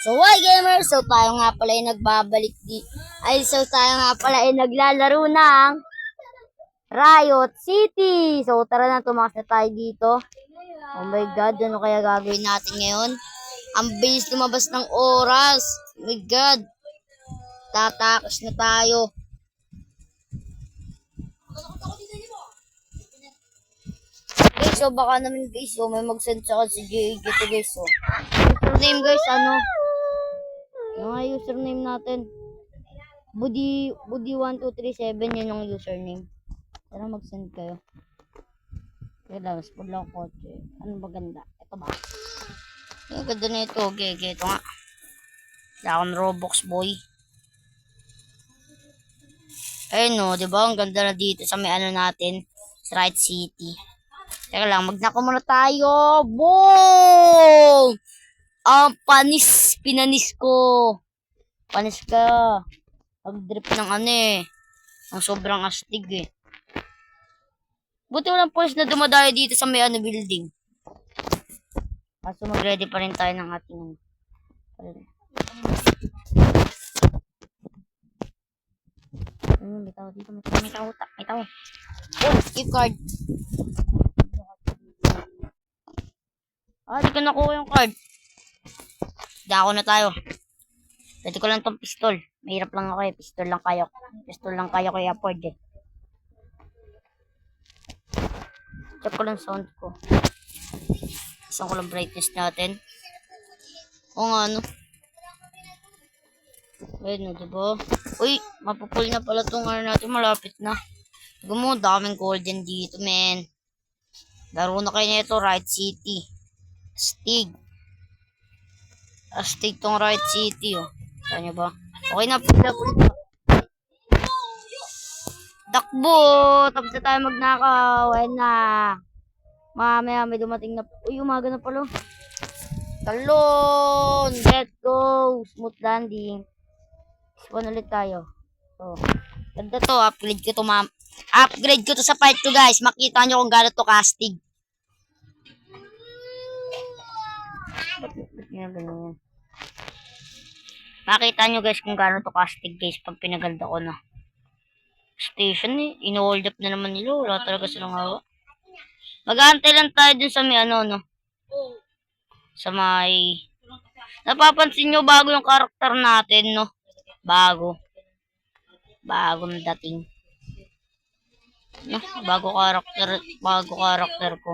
So why gamers? So tayo nga pala ay nagbabalik tayo nga pala ay naglalaro ng Riot City. So tara na, tumakas na tayo dito. Oh my god, ano kaya gagawin natin ngayon? Ang bilis lumabas ng oras. Oh my god. Tatakas na tayo. Guys, so baka naman guys, so may mag-send sa akin si JJ to guys. So username guys, ano? Yung nga username natin. Budi1237 yun yung username. Tara mag-send kayo. Kaya lang, spod lang kotse. Ano ba ganda? Ito ba? Yung ganda na ito. Okay, ito nga. Wala akong Roblox boy. Ayun no, diba? Ang ganda na dito sa may ano natin. Riot City. Teka lang, magnako muna tayo. Boom! Ang panis. Pinanis ko. Panis ka. Pag-drip ng ano eh. Ang sobrang astig eh. Buti walang pulis na dumadayo dito sa may ano building. Kaso mag-ready pa rin tayo ng ating may tao dito. May tao. Oh, gift card. Di ko nakuha yung card. Dako na tayo. Pwede ko lang tong pistol. Mahirap lang ako eh. Pistol lang kaya ko i-afford eh. Check ko lang sound ko. Isang ko lang brightness natin. O nga ano. Ayun no, diba? Uy, mapupul na pala itong ano natin. Malapit na. Gumo, daming golden dito, men. Laro na kayo nito, Riot City. Astig tong Riot City, oh. Saan nyo ba? Okay na, pula. Takbo! Tapos na tayo magnakaw. Ayun na. Mamaya may dumating na. Uy, umaga na pala. Talon! Let's go! Smooth landing. Spawn ulit tayo. So, ganda to. Upgrade ko to sa part 2, guys. Makita nyo kung gano'n to kastig. Makita nyo guys kung gano'n to kastig, guys, pag pinaganda ko na. Station eh. Ino-hold up na naman nila. Wala talaga silang hawa. Mag-aantay lang tayo dun sa may ano, no? Sa may... Napapansin nyo bago yung karakter natin, no? Bagong dating. No? Bago karakter ko.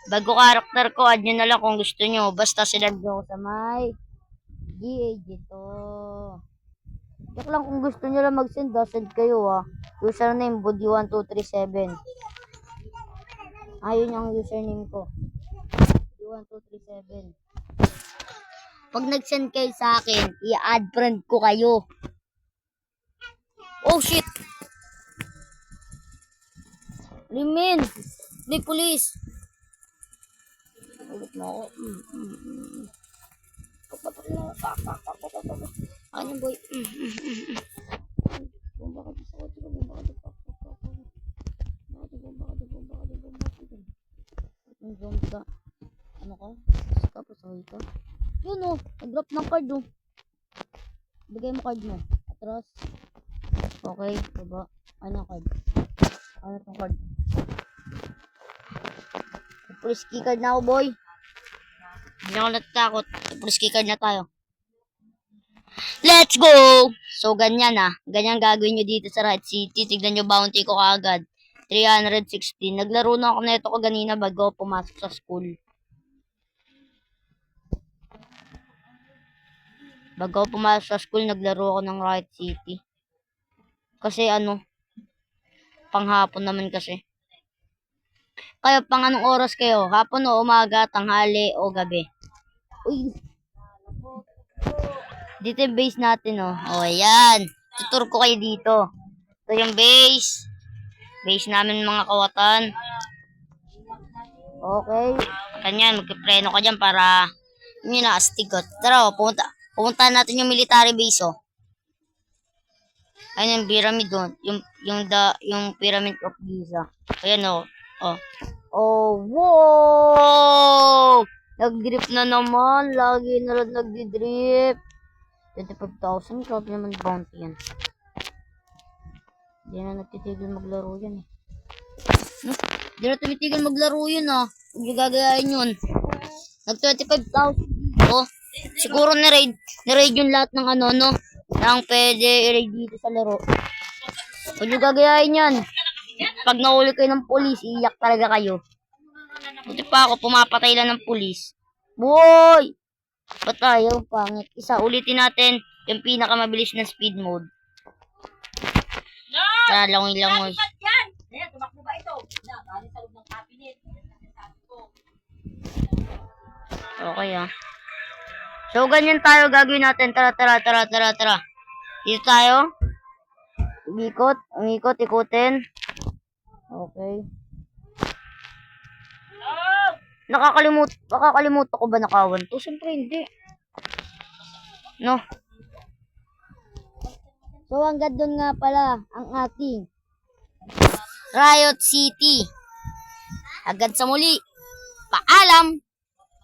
Bago karakter ko, add nyo na lang kung gusto nyo. Basta sila ko sa may GA dito. Check lang kung gusto nyo lang mag-send, send kayo Username, Budi1237. Ayun yung username ko. Budi1237. Pag nag-send kayo sa akin, i-add friend ko kayo. Oh shit! Limin! Di police! Ulit mo ako. Ano boy? Bomba ka sa kotse ko. Bomba ka. Ano ka? Tapos ahoy ka. Yun o. Nag-drop ng card o. Bigay mo card mo. Atras. Okay. Diba? Ano card? Ano tong card? Police key card na ako boy. Hindi na ako natatakot. Police key card na tayo. Let's go! So, ganyan Ganyan gagawin nyo dito sa Riot City. Tignan nyo bounty ko kaagad. 316. Naglaro na ako nito kaganina bago pumasok sa school. Bago pumasok sa school, naglaro ako ng Riot City. Kasi panghapon naman kasi. Kayo, pang anong oras kayo? Hapon o umaga, tanghali o gabi? Uy! Dito yung base natin, O, ayan. Tutur ko kayo dito. Ito yung base. Base namin mga kawatan. Okay. Kanyan, magpipreno ka dyan para yun na, astigot. Tara, pumunta natin yung military base, Ayun yung pyramid doon. Yung pyramid of Giza. Ayan, Oh. Oh, wow! Nag-drip na naman. Lagi na lang nag-drip. 25,000. Grabe naman bounty yan. Hindi na nagtitigil maglaro yan eh. No? Hindi na tumitigil maglaro yun ah. Huwag niyo gagayain yun. Nag-25,000 dito. Siguro ni-raid yung lahat ng ano, no? Nang pwede i-raid dito sa laro. Huwag niyo gagayain yan. Pag nahuli kayo ng pulis, iiyak talaga kayo. Buti pa ako, pumapatay lang ng pulis. Boy! Ba't ayaw? Pangit. Isa, ulitin natin yung pinakamabilis na speed mode. Tara, langoy-langoy. Ayan, tumakbo ba ito? Galing sa loob ng cabinet. Okay ah. So, ganyan tayo gagawin natin. Tara. Dito tayo. Umikot, ikutin. Okay. Nakakalimutan ko ba nakawan to? Siyempre hindi. No. So, hanggang doon nga pala ang ating Riot City. Hanggang sa muli. Paalam!